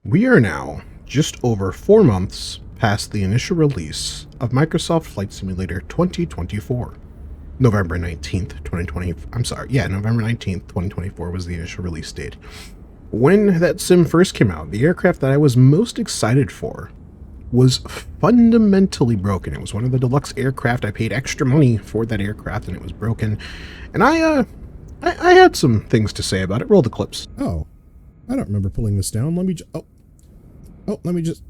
We are now just over 4 months past the initial release of Microsoft Flight Simulator 2024. November 19th, 2020. November 19th, 2024 was the initial release date. When that sim first came out, the aircraft that I was most excited for was fundamentally broken. It was one of the deluxe aircraft. I paid extra money for that aircraft and it was broken. And I had some things to say about it. Roll the clips. Oh, I don't remember pulling this down. Let me just,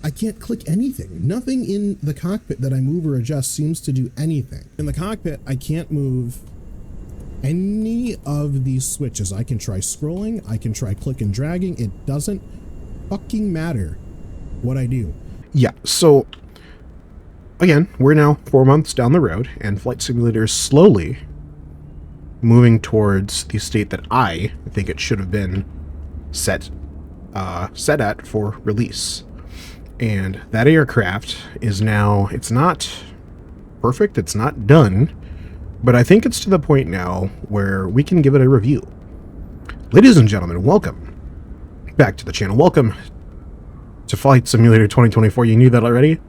I can't click anything. Nothing in the cockpit that I move or adjust seems to do anything. In the cockpit, I can't move any of these switches. I can try scrolling, I can try click and dragging. It doesn't fucking matter what I do. Yeah, so again, we're now 4 months down the road, and Flight Simulator is slowly moving towards the state that I think it should have been set at for release. And that aircraft is now, it's not perfect, it's not done, but I think it's to the point now where we can give it a review. Ladies and gentlemen, welcome back to the channel. Welcome to Flight Simulator 2024. You knew that already?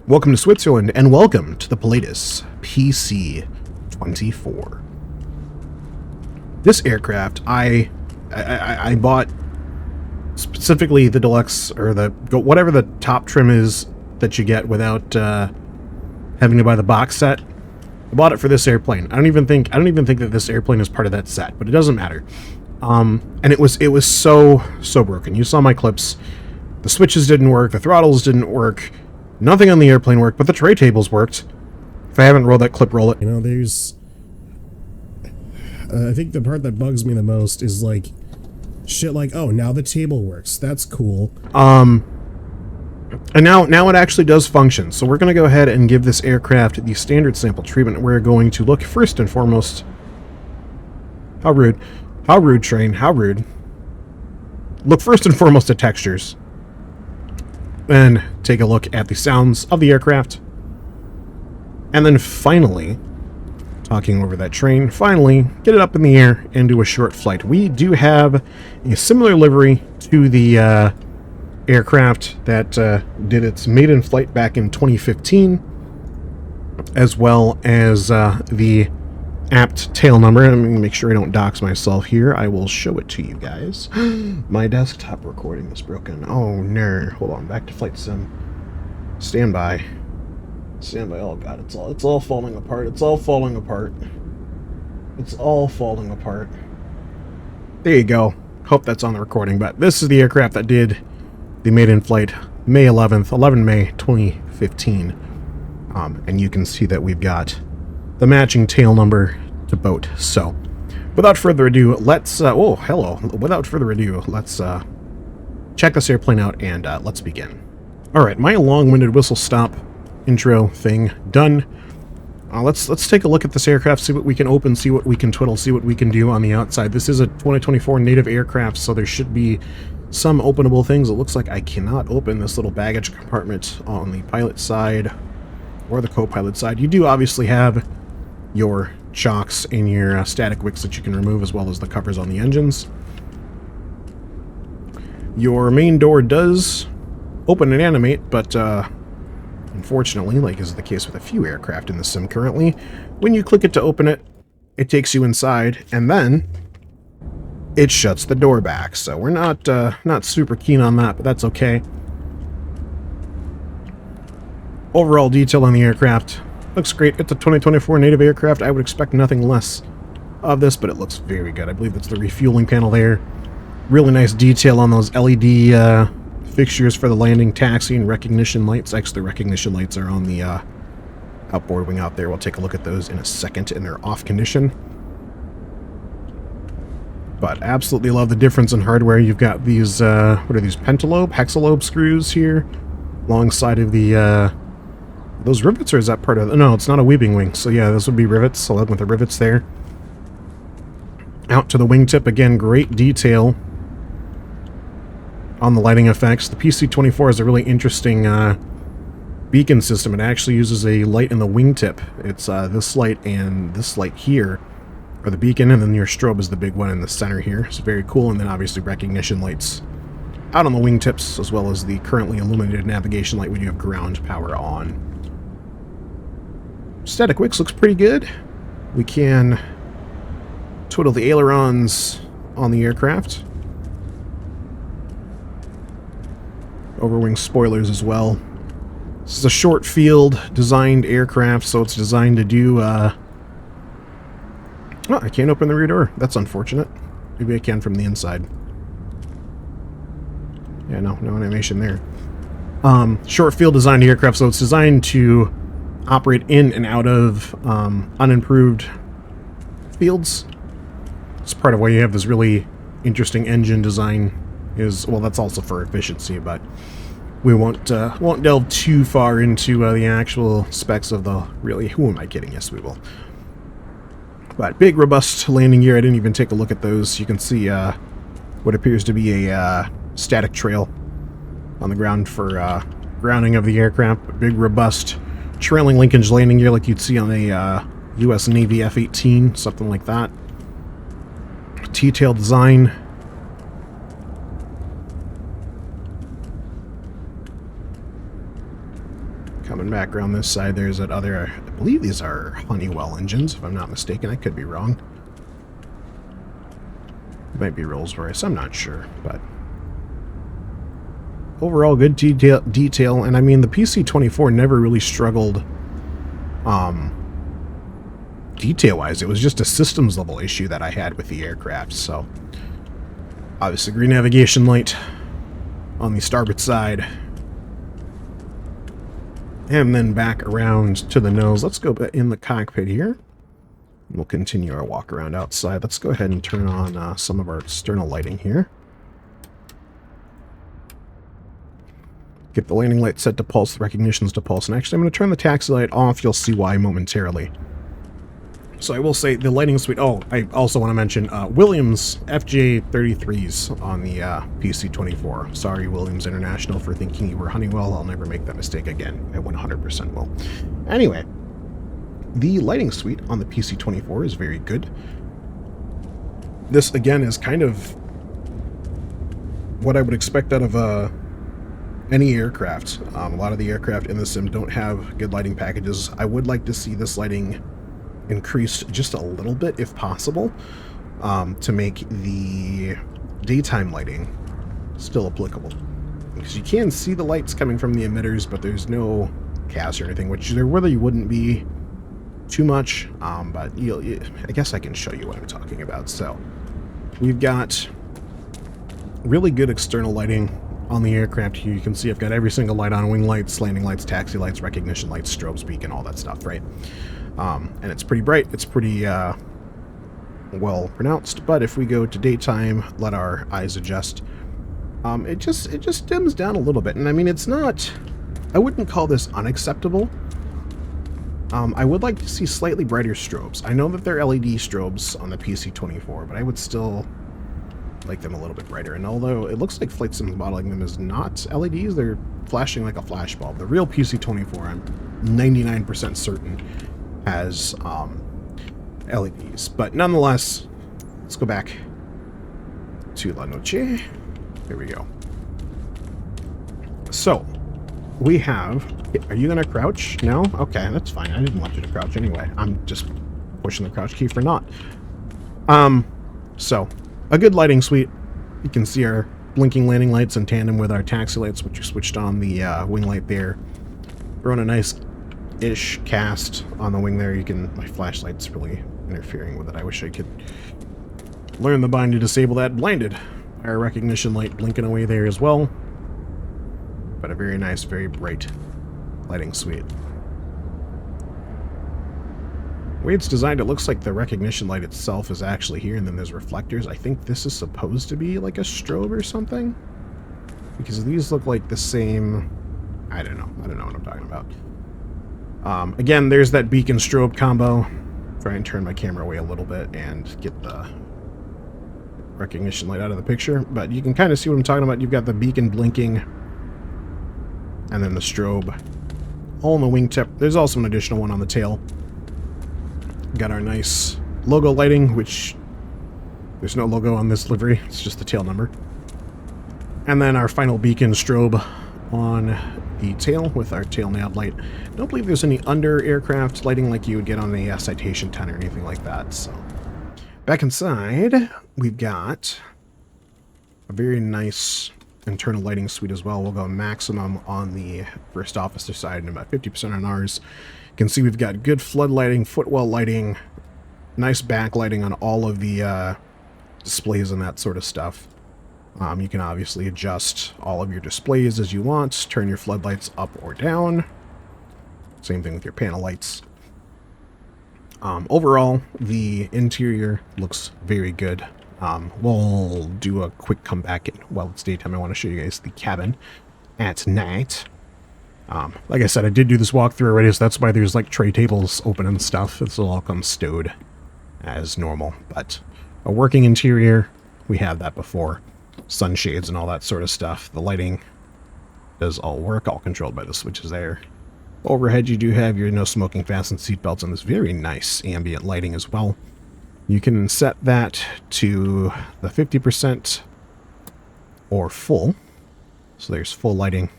Welcome to Switzerland, and welcome to the Pilatus PC-24. This aircraft, I bought specifically the deluxe, or the whatever the top trim is that you get without having to buy the box set. I bought it for this airplane. I don't even think that this airplane is part of that set, but it doesn't matter. And it was so broken. You saw my clips. The switches didn't work, the throttles didn't work, nothing on the airplane worked, but the tray tables worked. If I haven't rolled that clip, roll it. You know, there's I think the part that bugs me the most is like shit like, oh, now the table works. That's cool. And now it actually does function. So we're going to go ahead and give this aircraft the standard sample treatment. We're going to look first and foremost... How rude. How rude, train. How rude. Look first and foremost at textures. Then take a look at the sounds of the aircraft. And then finally, talking over that train, finally get it up in the air and do a short flight. We do have a similar livery to the aircraft that did its maiden flight back in 2015, as well as the apt tail number. I'm going to make sure I don't dox myself here. I will show it to you guys. My desktop recording is broken. Oh no. Hold on, back to Flight Sim. Stand by. Stand by. Oh god, it's all falling apart. It's all falling apart. It's all falling apart. There you go. Hope that's on the recording, but this is the aircraft that did the maiden flight May 11th, 11 May 2015. And you can see that we've got the matching tail number to boat. So, without further ado, let's oh, hello. Without further ado, let's check this airplane out and let's begin. All right, my long-winded whistle stop intro thing done. Let's take a look at this aircraft, see what we can open, see what we can twiddle, see what we can do on the outside. This is a 2024 native aircraft, so there should be some openable things. It looks like I cannot open this little baggage compartment on the pilot side or the co-pilot side. You do obviously have your chocks and your static wicks that you can remove, as well as the covers on the engines. Your main door does open and animate, but unfortunately, like is the case with a few aircraft in the sim currently, when you click it to open it, it takes you inside, and then it shuts the door back. So we're not super keen on that, but that's okay. Overall detail on the aircraft looks great. It's a 2024 native aircraft. I would expect nothing less of this, but it looks very good. I believe that's the refueling panel there. Really nice detail on those LED fixtures for the landing, taxi, and recognition lights. Actually, the recognition lights are on the outboard wing out there. We'll take a look at those in a second in their off condition. But absolutely love the difference in hardware. You've got these, what are these, pentalobe, hexalobe screws here, alongside of the, those rivets, or is that part of the, no, it's not a weaving wing. So yeah, those would be rivets, so with the rivets there. Out to the wingtip, again, great detail on the lighting effects. The PC-24 is a really interesting beacon system. It actually uses a light in the wingtip. It's this light and this light here or the beacon, and then your strobe is the big one in the center here. It's very cool, and then obviously recognition lights out on the wingtips, as well as the currently illuminated navigation light when you have ground power on. Static wicks looks pretty good. We can twiddle the ailerons on the aircraft. Overwing spoilers as well. This is a short field designed aircraft, so it's designed to do, oh, I can't open the rear door. That's unfortunate. Maybe I can from the inside. Yeah, no animation there. Short field designed aircraft, so it's designed to operate in and out of unimproved fields. It's part of why you have this really interesting engine design. Is, well, that's also for efficiency, but we won't delve too far into the actual specs of the really. Who am I kidding? Yes, we will. But big, robust landing gear. I didn't even take a look at those. You can see what appears to be a static trail on the ground for grounding of the aircraft. Big, robust, trailing linkage landing gear like you'd see on a U.S. Navy F-18, something like that. T-tail design. Coming back around this side, there's that other, I believe these are Honeywell engines, if I'm not mistaken. I could be wrong. It might be Rolls-Royce, I'm not sure, but overall good detail, and I mean the PC-24 never really struggled detail-wise. It was just a systems level issue that I had with the aircraft. So obviously green navigation light on the starboard side. And then back around to the nose. Let's go in the cockpit here. We'll continue our walk around outside. Let's go ahead and turn on some of our external lighting here. Get the landing light set to pulse, the recognitions to pulse. And actually, I'm going to turn the taxi light off. You'll see why momentarily. So I will say the lighting suite. Oh, I also want to mention Williams FJ33s on the PC-24. Sorry, Williams International, for thinking you were Honeywell. I'll never make that mistake again. I 100% will. Anyway, the lighting suite on the PC-24 is very good. This, again, is kind of what I would expect out of any aircraft. A lot of the aircraft in the sim don't have good lighting packages. I would like to see this lighting increased just a little bit if possible, to make the daytime lighting still applicable, because you can see the lights coming from the emitters, but there's no cast or anything, which there really wouldn't be too much, but I guess I can show you what I'm talking about. So we've got really good external lighting on the aircraft here. You can see I've got every single light on: wing lights, landing lights, taxi lights, recognition lights, strobes, beacon, all that stuff, right? And it's pretty bright. It's pretty well pronounced. But if we go to daytime, let our eyes adjust, it just dims down a little bit. And I mean, it's not, I wouldn't call this unacceptable. I would like to see slightly brighter strobes. I know that they're LED strobes on the PC-24, but I would still like them a little bit brighter. And although it looks like Flight Sim's modeling them as not LEDs, they're flashing like a flashbulb. The real PC-24, I'm 99% certain, has LEDs. But nonetheless, let's go back to La Noche. Here we go. So, we have... Are you going to crouch? No? Okay, that's fine. I didn't want you to crouch anyway. I'm just pushing the crouch key for naught. So, a good lighting suite. You can see our blinking landing lights in tandem with our taxi lights, which are switched on the wing light there. We're on a nice-ish cast on the wing there. You can... My flashlight's really interfering with it. I wish I could learn the bind to disable that. Blinded. Our recognition light blinking away there as well. But a very nice, very bright lighting suite. The way it's designed, it looks like the recognition light itself is actually here, and then there's reflectors. I think this is supposed to be like a strobe or something, because these look like the same... I don't know what I'm talking about. Again, there's that beacon strobe combo. Try and turn my camera away a little bit and get the recognition light out of the picture, but you can kind of see what I'm talking about. You've got the beacon blinking, and then the strobe all on the wingtip. There's also an additional one on the tail. Got our nice logo lighting, which there's no logo on this livery. It's just the tail number. And then our final beacon strobe on the tail with our tail nav light. Don't believe there's any under aircraft lighting like you would get on a Citation 10 or anything like that. So back inside, we've got a very nice internal lighting suite as well. We'll go maximum on the first officer side and about 50% on ours. You can see we've got good flood lighting, footwell lighting, nice backlighting on all of the displays and that sort of stuff. You can obviously adjust all of your displays as you want, turn your floodlights up or down. Same thing with your panel lights. Overall, the interior looks very good. We'll do a quick comeback while it's daytime. I want to show you guys the cabin at night. Like I said, I did do this walkthrough already, so that's why there's like tray tables open and stuff. This will all come stowed as normal, but a working interior, we had that before. Sunshades and all that sort of stuff. The lighting does all work, all controlled by the switches there. Overhead, you do have your no smoking fastened seatbelts and this very nice ambient lighting as well. You can set that to the 50% or full. So there's full lighting.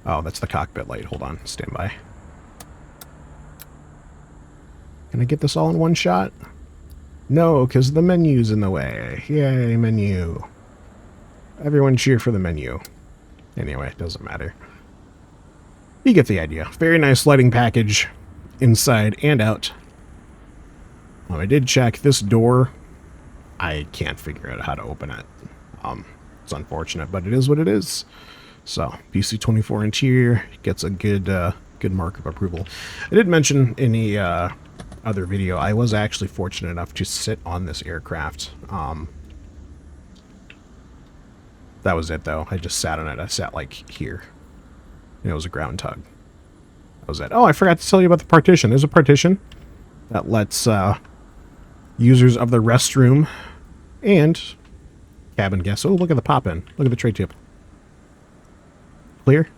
Oh, that's the cockpit light. Hold on, stand by. Can I get this all in one shot? No, because the menu's in the way. Yay, menu. Everyone cheer for the menu. Anyway, it doesn't matter. You get the idea. Very nice lighting package inside and out. I did check this door. I can't figure out how to open it. It's unfortunate, but it is what it is. So, PC-24 interior gets a good good mark of approval. I did mention in the other video, I was actually fortunate enough to sit on this aircraft. That was it, though. I just sat on it. I sat, like, here. And it was a ground tug. That was it. Oh, I forgot to tell you about the partition. There's a partition that lets users of the restroom and cabin guests... Oh, look at the pop-in. Look at the tray table. Clear?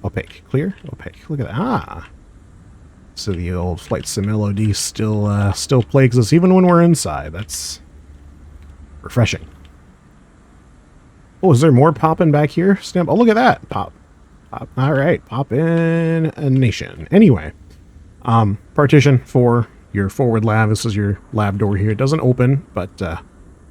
Opaque. Clear? Opaque. Look at that. Ah! So the old Flight Sim LOD still plagues us even when we're inside. That's refreshing. Oh, is there more popping back here? Stamp. Oh, look at that. Pop. Pop. All right. Pop in a nation. Anyway, partition for your forward lav. This is your lav door here. It doesn't open, but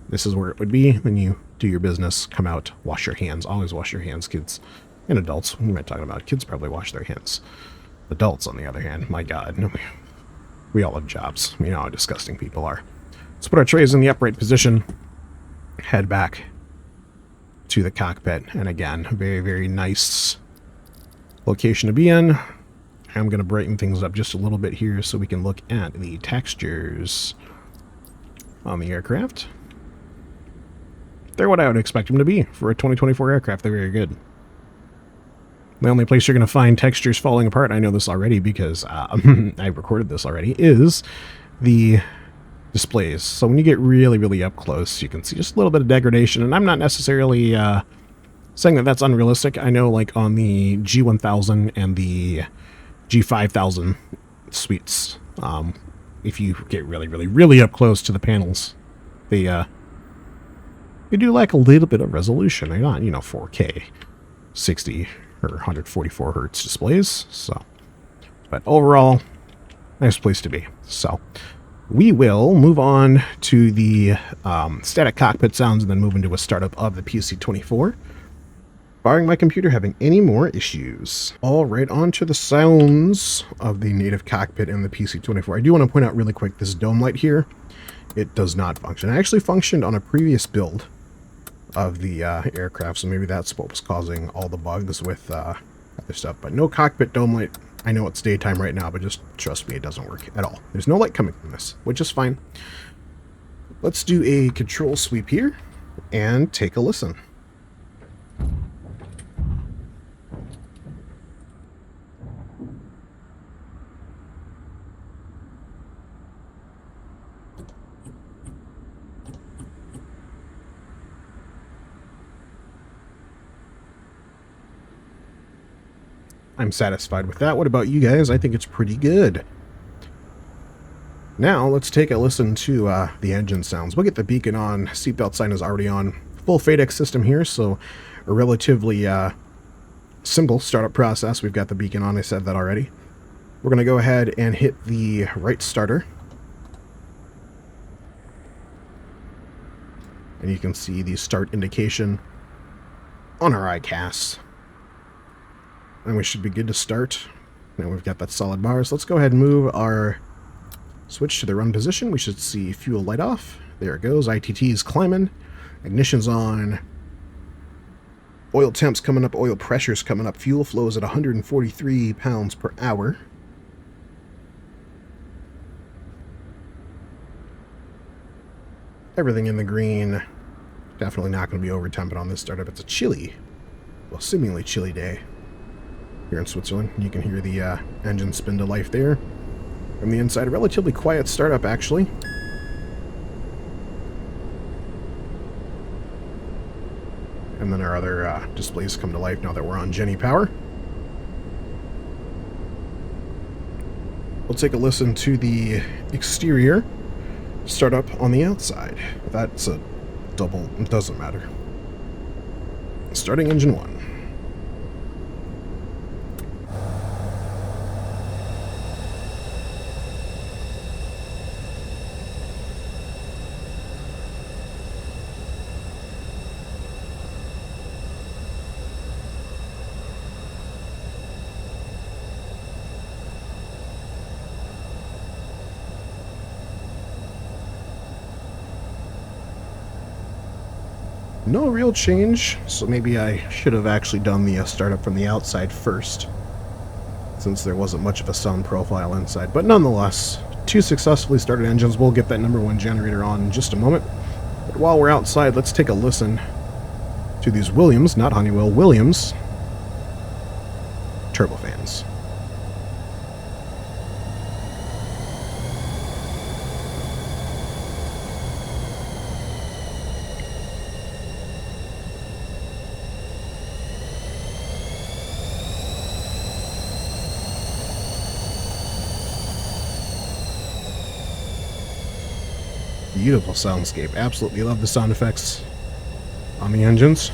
this is where it would be. Then you do your business, come out, wash your hands. Always wash your hands, kids and adults. What am I talking about? Kids probably wash their hands. Adults, on the other hand, my God, we all have jobs. You know how disgusting people are. Let's put our trays in the upright position. Head back to the cockpit. And again, very, very nice location to be in. I'm going to brighten things up just a little bit here so we can look at the textures on the aircraft. They're what I would expect them to be for a 2024 aircraft. They're very good. The only place you're going to find textures falling apart, I know this already because I recorded this already, is the displays. So when you get really, really up close, you can see just a little bit of degradation. And I'm not necessarily saying that that's unrealistic. I know like on the G1000 and the G5000 suites, if you get really, really, really up close to the panels, they do like a little bit of resolution. They're not, 4K, 60 or 144 hertz displays. So, but overall, nice place to be. So we will move on to the static cockpit sounds and then move into a startup of the PC-24. Barring my computer having any more issues. All right, on to the sounds of the native cockpit in the PC-24. I do want to point out really quick, this dome light here, it does not function. It actually functioned on a previous build of the aircraft, so maybe that's what was causing all the bugs with other stuff. But no cockpit dome light. I know it's daytime right now, but just trust me, it doesn't work at all. There's no light coming from this, which is fine. Let's do a control sweep here and take a listen. I'm satisfied with that. What about you guys? I think it's pretty good. Now, let's take a listen to the engine sounds. We'll get the beacon on. Seatbelt sign is already on. Full FADEX system here, so a relatively simple startup process. We've got the beacon on, I said that already. We're going to go ahead and hit the right starter. And you can see the start indication on our iCast. And we should be good to start. Now we've got that solid bars. Let's go ahead and move our switch to the run position. We should see fuel light off. There it goes. ITT is climbing. Ignition's on. Oil temps coming up. Oil pressure's coming up. Fuel flows at 143 pounds per hour. Everything in the green. Definitely not going to be over temped on this startup. It's a chilly, well, seemingly chilly day here in Switzerland. You can hear the engine spin to life there. From the inside, a relatively quiet startup, actually. And then our other displays come to life now that we're on Genny power. We'll take a listen to the exterior startup on the outside. That's a double, it doesn't matter. Starting engine 1. No real change, so maybe I should have actually done the startup from the outside first, since there wasn't much of a sound profile inside. But nonetheless, 2 successfully started engines. We'll get that number 1 generator on in just a moment. But while we're outside, let's take a listen to these Williams, not Honeywell, Williams turbofans. Beautiful soundscape. Absolutely love the sound effects on the engines.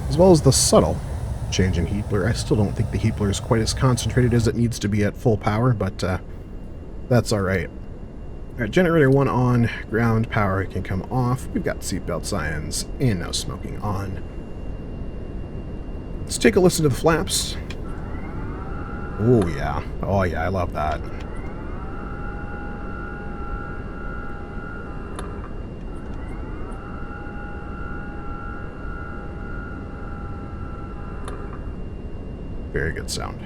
As well as the subtle change in heat blur. I still don't think the heat blur is quite as concentrated as it needs to be at full power, but that's alright. Alright, generator 1 on, ground power can come off. We've got seatbelt signs and no smoking on. Let's take a listen to the flaps. Oh yeah, I love that. Very good sound.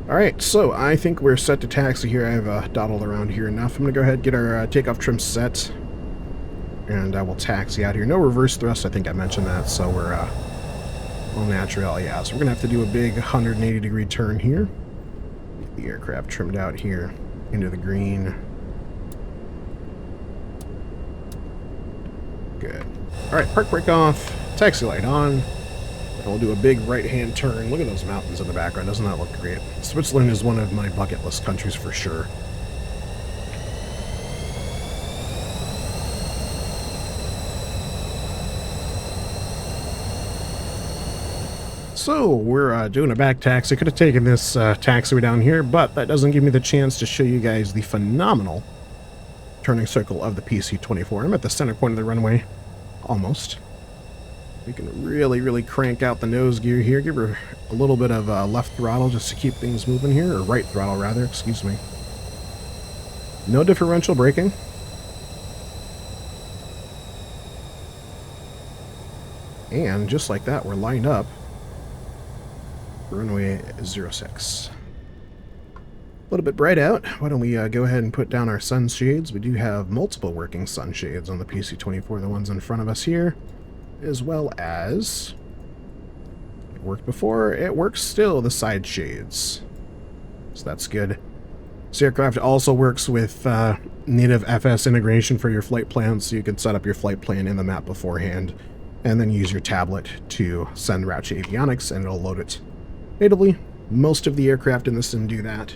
Alright, so I think we're set to taxi here. I've dawdled around here enough. I'm going to go ahead and get our takeoff trim set. And we'll taxi out here. No reverse thrust, I think I mentioned that, so we're all natural. Yeah, so we're going to have to do a big 180-degree turn here. Get the aircraft trimmed out here into the green. Good. Alright, park brake off, taxi light on. And we'll do a big right-hand turn. Look at those mountains in the background. Doesn't that look great? Switzerland is one of my bucket list countries for sure. So, we're doing a back taxi. Could have taken this taxiway down here, but that doesn't give me the chance to show you guys the phenomenal turning circle of the PC-24. I'm at the center point of the runway. Almost. We can really crank out the nose gear here. Give her a little bit of left throttle just to keep things moving here. Or right throttle, rather. Excuse me. No differential braking. And just like that, we're lined up. Runway 06. A little bit bright out. Why don't we go ahead and put down our sunshades. We do have multiple working sunshades on the PC-24. The ones in front of us here. As well as, it worked before, it works still, the side shades. So that's good. This aircraft also works with native FS integration for your flight plans, so you can set up your flight plan in the map beforehand, and then use your tablet to send route to avionics, and it'll load it natively. Most of the aircraft in the sim do that,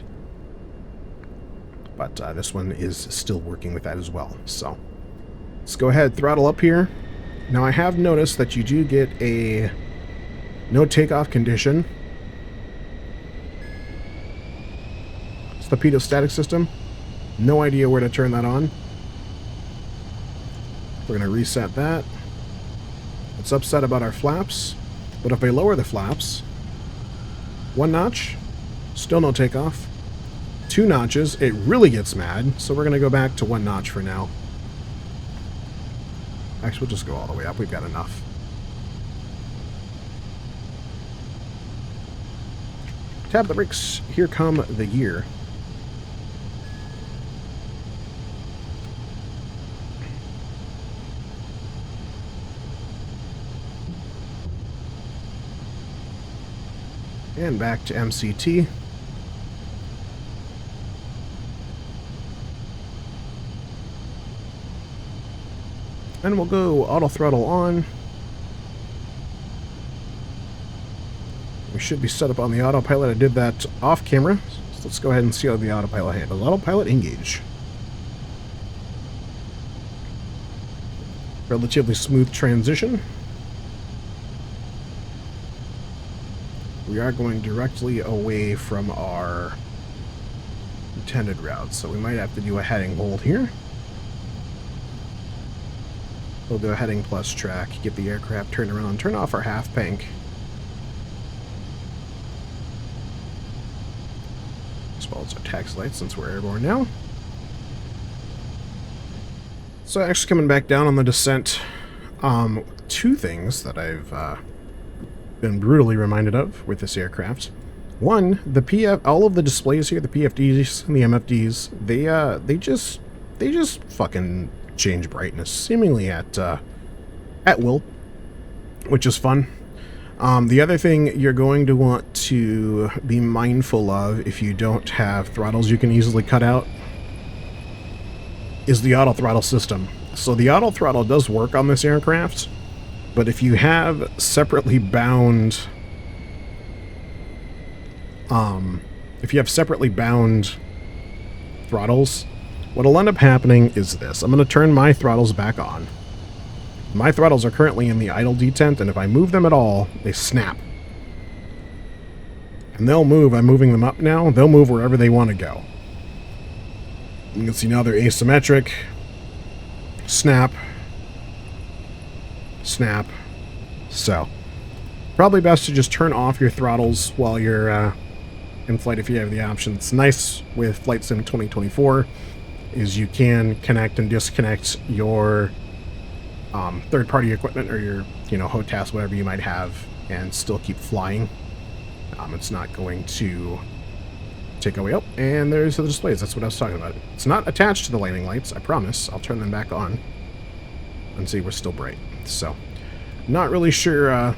but this one is still working with that as well. So let's go ahead, throttle up here. Now I have noticed that you do get a no takeoff condition. It's the pitot static system. No idea where to turn that on. We're going to reset that. It's upset about our flaps, but if I lower the flaps, 1 notch, still no takeoff. 2 notches, it really gets mad, so we're going to go back to 1 notch for now. Actually, we'll just go all the way up. We've got enough. Tap the brakes. Here come the gear. And back to MCT. And we'll go auto throttle on. We should be set up on the autopilot. I did that off camera. So let's go ahead and see how the autopilot handles. Autopilot engage. Relatively smooth transition. We are going directly away from our intended route, so we might have to do a heading hold here. We'll do a heading plus track, get the aircraft turned around, turn off our half bank. As well as our taxi lights, since we're airborne now. So actually coming back down on the descent, 2 things that I've been brutally reminded of with this aircraft. One, all of the displays here, the PFDs and the MFDs, they just fucking change brightness seemingly at will, which is fun. The other thing you're going to want to be mindful of if you don't have throttles you can easily cut out is the auto throttle system. So the auto throttle does work on this aircraft, but if you have separately bound throttles, what'll end up happening is this. I'm going to turn my throttles back on. My throttles are currently in the idle detent, and if I move them at all, they snap. And they'll move. I'm moving them up now. They'll move wherever they want to go. You can see now they're asymmetric. Snap. Snap. So, probably best to just turn off your throttles while you're in flight if you have the option. It's nice with Flight Sim 2024 is you can connect and disconnect your third-party equipment or your, HOTAS, whatever you might have, and still keep flying. It's not going to take away. Oh, and there's the displays. That's what I was talking about. It's not attached to the landing lights, I promise. I'll turn them back on and see we're still bright. So, not really sure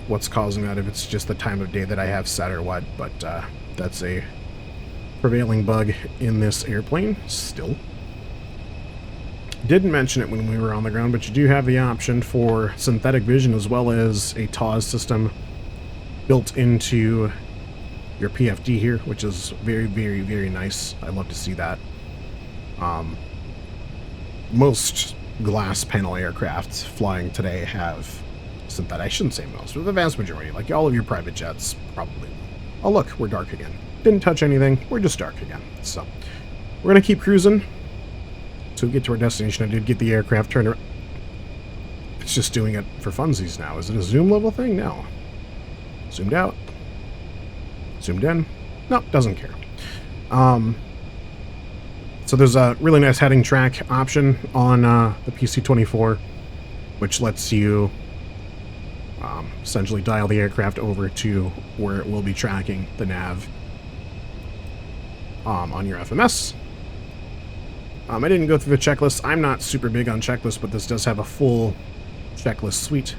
what's causing that, if it's just the time of day that I have set or what, but that's a prevailing bug in this airplane still. Didn't mention it when we were on the ground, but you do have the option for synthetic vision as well as a TAWS system built into your PFD here, which is very, very, very nice. I love to see that. Most glass panel aircraft flying today have synthetic. I shouldn't say most, but the vast majority, like all of your private jets, probably. Oh look, we're dark again. Didn't touch anything, we're just dark again. So, we're gonna keep cruising till we get to our destination. I did get the aircraft turned around. It's just doing it for funsies now. Is it a zoom level thing? No. Zoomed out. Zoomed in. Nope, doesn't care. So there's a really nice heading track option on the PC-24, which lets you essentially dial the aircraft over to where it will be tracking the nav on your FMS. I didn't go through the checklist. I'm not super big on checklists, but this does have a full checklist suite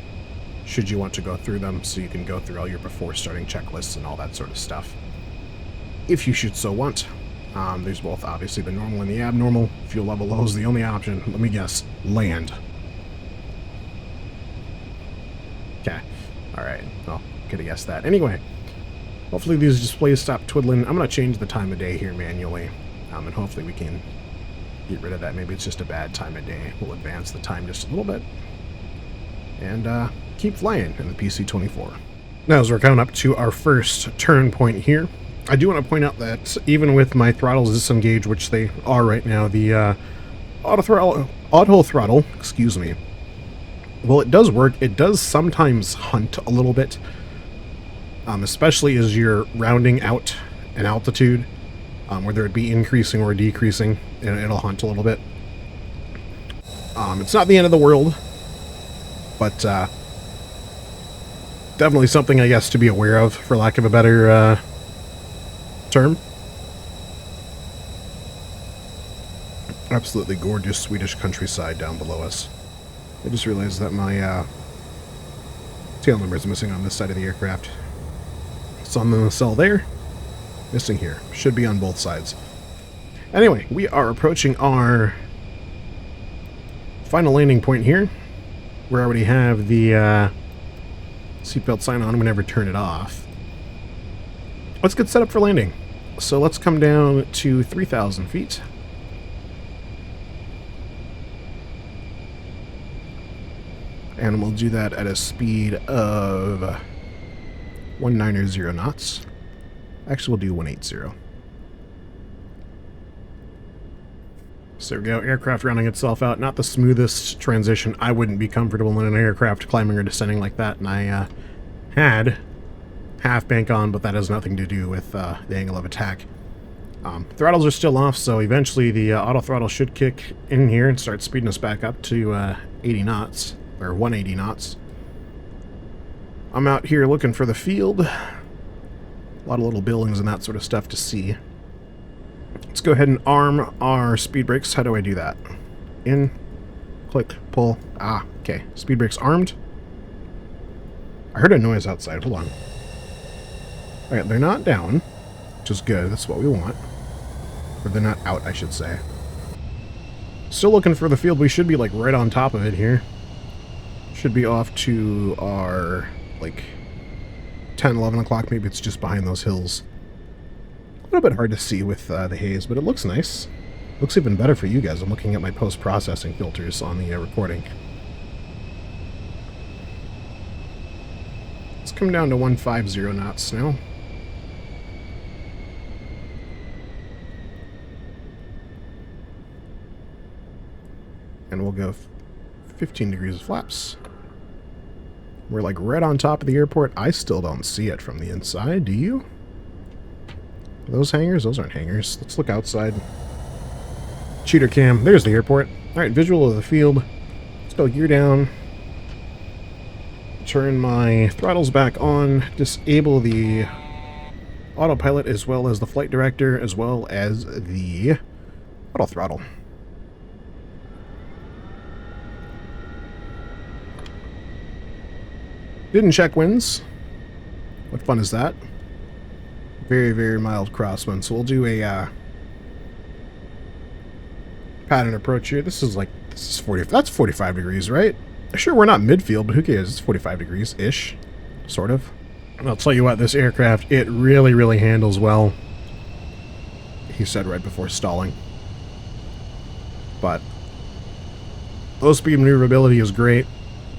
should you want to go through them, so you can go through all your before starting checklists and all that sort of stuff. if you should so want. There's both, obviously, the normal and the abnormal. Fuel level low is the only option. Let me guess. Land. Okay. Alright. Well, could have guessed that. Anyway, hopefully these displays stop twiddling. I'm going to change the time of day here manually. And hopefully we can get rid of that. Maybe it's just a bad time of day. We'll advance the time just a little bit. And keep flying in the PC-24. Now, as we're coming up to our first turn point here, I do want to point out that even with my throttles disengaged, which they are right now, the auto throttle, excuse me, well, it does work. It does sometimes hunt a little bit, especially as you're rounding out an altitude, whether it be increasing or decreasing, and it'll hunt a little bit. It's not the end of the world, but definitely something, I guess, to be aware of, for lack of a better term. Absolutely gorgeous Swedish countryside down below us. I just realized that my tail number is missing on this side of the aircraft. So I'm going to sell there. Missing here. Should be on both sides. Anyway, we are approaching our final landing point here. We already have the seatbelt sign on. I'm going to never turn it off. Let's get set up for landing. So let's come down to 3,000 feet. And we'll do that at a speed of 190 knots. Actually, we'll do 180. So there we go, aircraft rounding itself out. Not the smoothest transition. I wouldn't be comfortable in an aircraft climbing or descending like that, and I had half bank on, but that has nothing to do with the angle of attack. Throttles are still off, so eventually the auto throttle should kick in here and start speeding us back up to 80 knots, or 180 knots. I'm out here looking for the field. A lot of little buildings and that sort of stuff to see. Let's go ahead and arm our speed brakes. How do I do that? In, click, pull. Ah, okay. Speed brakes armed. I heard a noise outside. Hold on. Alright, they're not down, which is good. That's what we want. Or they're not out, I should say. Still looking for the field. We should be, like, right on top of it here. Should be off to our, like, 10, 11 o'clock. Maybe it's just behind those hills. A little bit hard to see with the haze, but it looks nice. Looks even better for you guys. I'm looking at my post-processing filters on the recording. Let's come down to 150 knots now. And we'll go 15 degrees of flaps. We're like right on top of the airport. I still don't see it from the inside. Do you? Are those hangars? Those aren't hangars. Let's look outside. Cheater cam. There's the airport. Alright, visual of the field. Let's go gear down. Turn my throttles back on. Disable the autopilot as well as the flight director as well as the auto throttle. Didn't check winds. What fun is that? Very, very mild crosswind. So we'll do a pattern approach here. This is 40. That's 45 degrees, right? Sure, we're not midfield, but who cares? It's 45 degrees-ish, sort of. And I'll tell you what, this aircraft, it really, really handles well. He said right before stalling. But low speed maneuverability is great.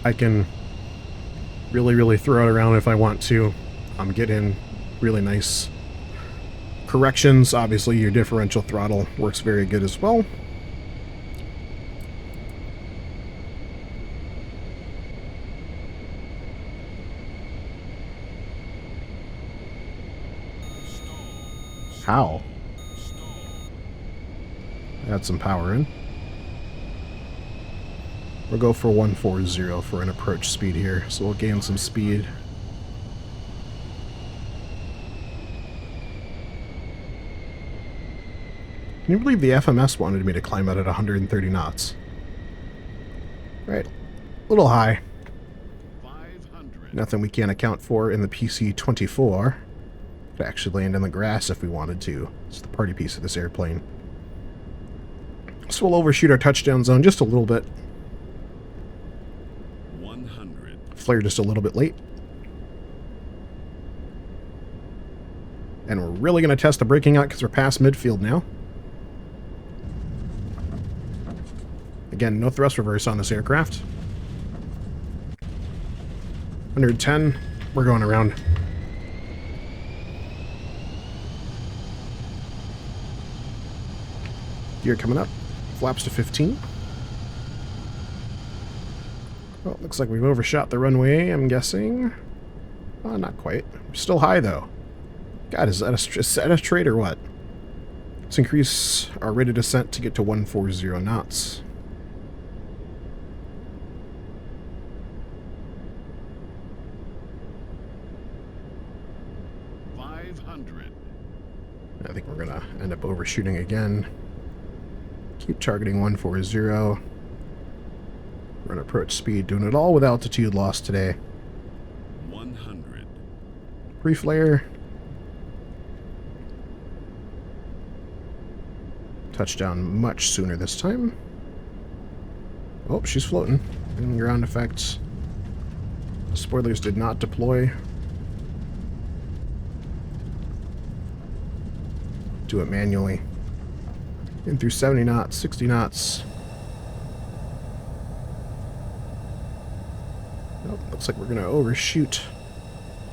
I can really, really throw it around if I want to. Get in really nice corrections. Obviously, your differential throttle works very good as well. How? Add some power in. We'll go for 140 for an approach speed here, so we'll gain some speed. Can you believe the FMS wanted me to climb out at 130 knots? Right. A little high. 500. Nothing we can't account for in the PC-24. Could actually land in the grass if we wanted to. It's the party piece of this airplane. So we'll overshoot our touchdown zone just a little bit. 100. Flare just a little bit late. And we're really going to test the braking out because we're past midfield now. Again, no thrust reverse on this aircraft. 110. We're going around. Gear coming up. Flaps to 15. Well, looks like we've overshot the runway, I'm guessing. Not quite. We're still high, though. God, is that a trade or what? Let's increase our rate of descent to get to 140 knots. I think we're going to end up overshooting again. Keep targeting 140. We're going to approach speed, doing it all with altitude loss today. 100. Pre-flare. Touchdown much sooner this time. Oh, she's floating. And ground effects. Spoilers did not deploy. Do it manually. In through 70 knots, 60 knots. Nope, looks like we're going to overshoot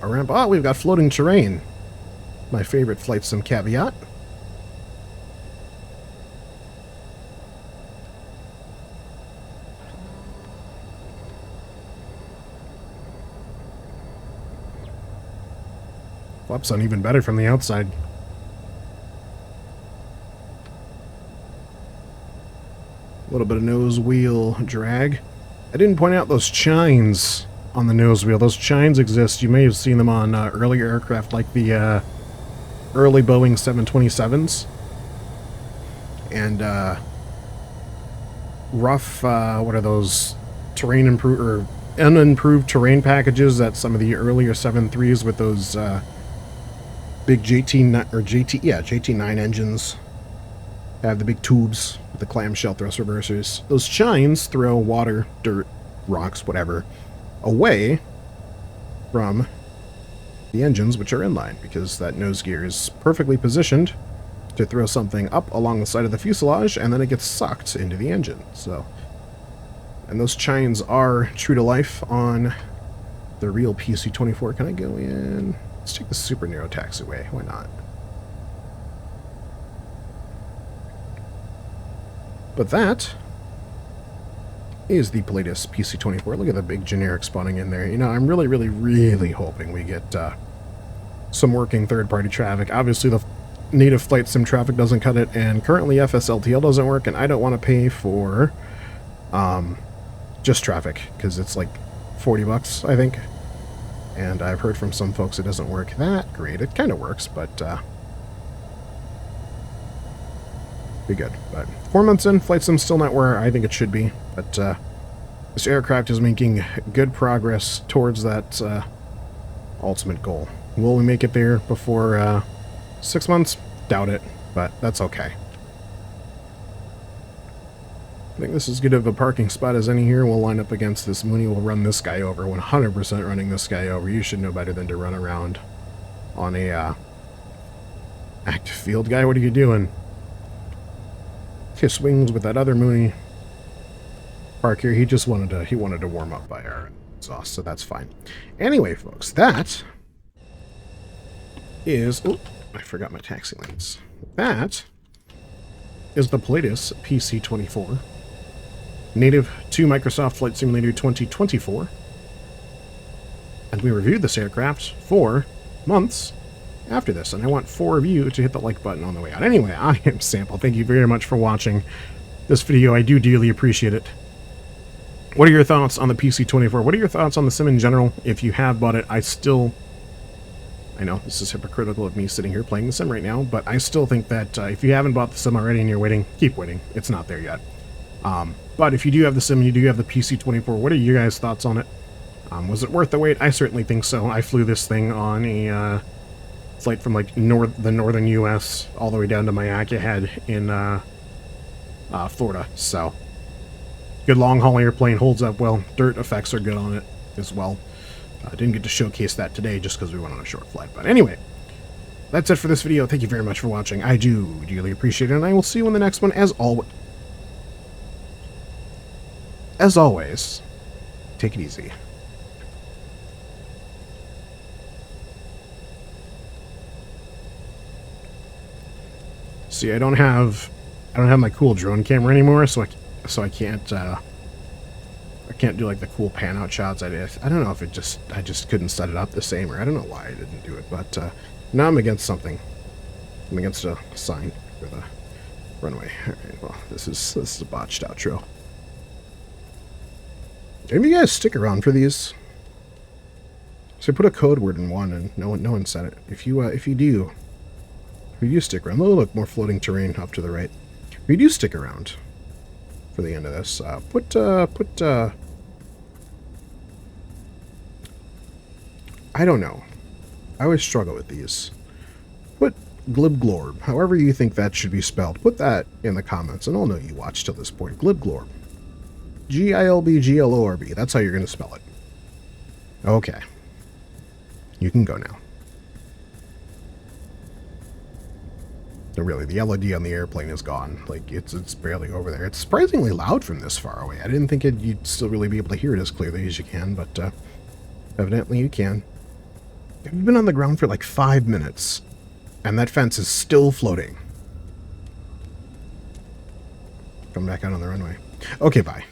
our ramp. Oh, we've got floating terrain. My favorite flight sim caveat. Flaps on even better from the outside. A little bit of nose wheel drag. I didn't point out those chines on the nose wheel. Those chines exist. You may have seen them on earlier aircraft like the early Boeing 727s. And rough, what are those? Terrain or unimproved terrain packages that some of the earlier 7.3s with those big JT9 engines have the big tubes with the clamshell thrust reversers. Those chines throw water, dirt, rocks, whatever, away from the engines, which are inline, because that nose gear is perfectly positioned to throw something up along the side of the fuselage, and then it gets sucked into the engine. So, and those chines are true to life on the real PC-24. Can I go in? Let's take the super narrow taxiway. Why not? But that is the Pilatus PC-24. Look at the big generic spawning in there. You know, I'm really, really, really hoping we get some working third-party traffic. Obviously, the native flight sim traffic doesn't cut it, and currently FSLTL doesn't work, and I don't want to pay for just traffic, because it's like 40 bucks, I think. And I've heard from some folks it doesn't work that great. It kind of works, but be good. But 4 months in, flight sim's still not where I think it should be, but this aircraft is making good progress towards that ultimate goal. Will we make it there before 6 months? Doubt it, but that's okay. I think this is as good of a parking spot as any here. We'll line up against this Mooney. We'll run this guy over. 100% running this guy over. You should know better than to run around on a active field. Guy, what are you doing? Kiss wings with that other Mooney. Park here. He just wanted to warm up by our exhaust, so that's fine. Anyway, folks, that is... Oh, I forgot my taxi lanes. That is the Pilatus PC-24. Native to Microsoft Flight Simulator 2024. And we reviewed this aircraft 4 months after this, and I want 4 of you to hit the like button on the way out. Anyway, I am Sample. Thank you very much for watching this video. I do dearly appreciate it. What are your thoughts on the PC-24? What are your thoughts on the sim in general? If you have bought it, I know this is hypocritical of me sitting here playing the sim right now, but I still think that if you haven't bought the sim already and you're waiting, keep waiting. It's not there yet. But if you do have the sim and you do have the PC-24, what are your guys' thoughts on it? Was it worth the wait? I certainly think so. I flew this thing on a flight from like the northern U.S. all the way down to Mayaka Head in Florida. So good long haul airplane, holds up well. Dirt effects are good on it as well. Didn't get to showcase that today just because we went on a short flight. But anyway, that's it for this video. Thank you very much for watching. I do dearly appreciate it, and I will see you in the next one. As always, take it easy. See, I don't have my cool drone camera anymore, so I can't do like the cool pan out shots. I don't know if I just couldn't set it up the same, or I don't know why I didn't do it. But now I'm against something. I'm against a sign for the runway. All right, well, this is a botched outro. Maybe you guys stick around for these. So I put a code word in one, and no one said it. If you do stick around, oh look, more floating terrain up to the right. If you do stick around for the end of this, I don't know. I always struggle with these. Put glibglorb, however you think that should be spelled. Put that in the comments, and I'll know you watched till this point. Glibglorb. G-I-L-B-G-L-O-R-B. That's how you're going to spell it. Okay. You can go now. No, really, the LED on the airplane is gone. Like, it's barely over there. It's surprisingly loud from this far away. I didn't think you'd still really be able to hear it as clearly as you can, but evidently you can. I've been on the ground for like 5 minutes, and that fence is still floating. Come back out on the runway. Okay, bye.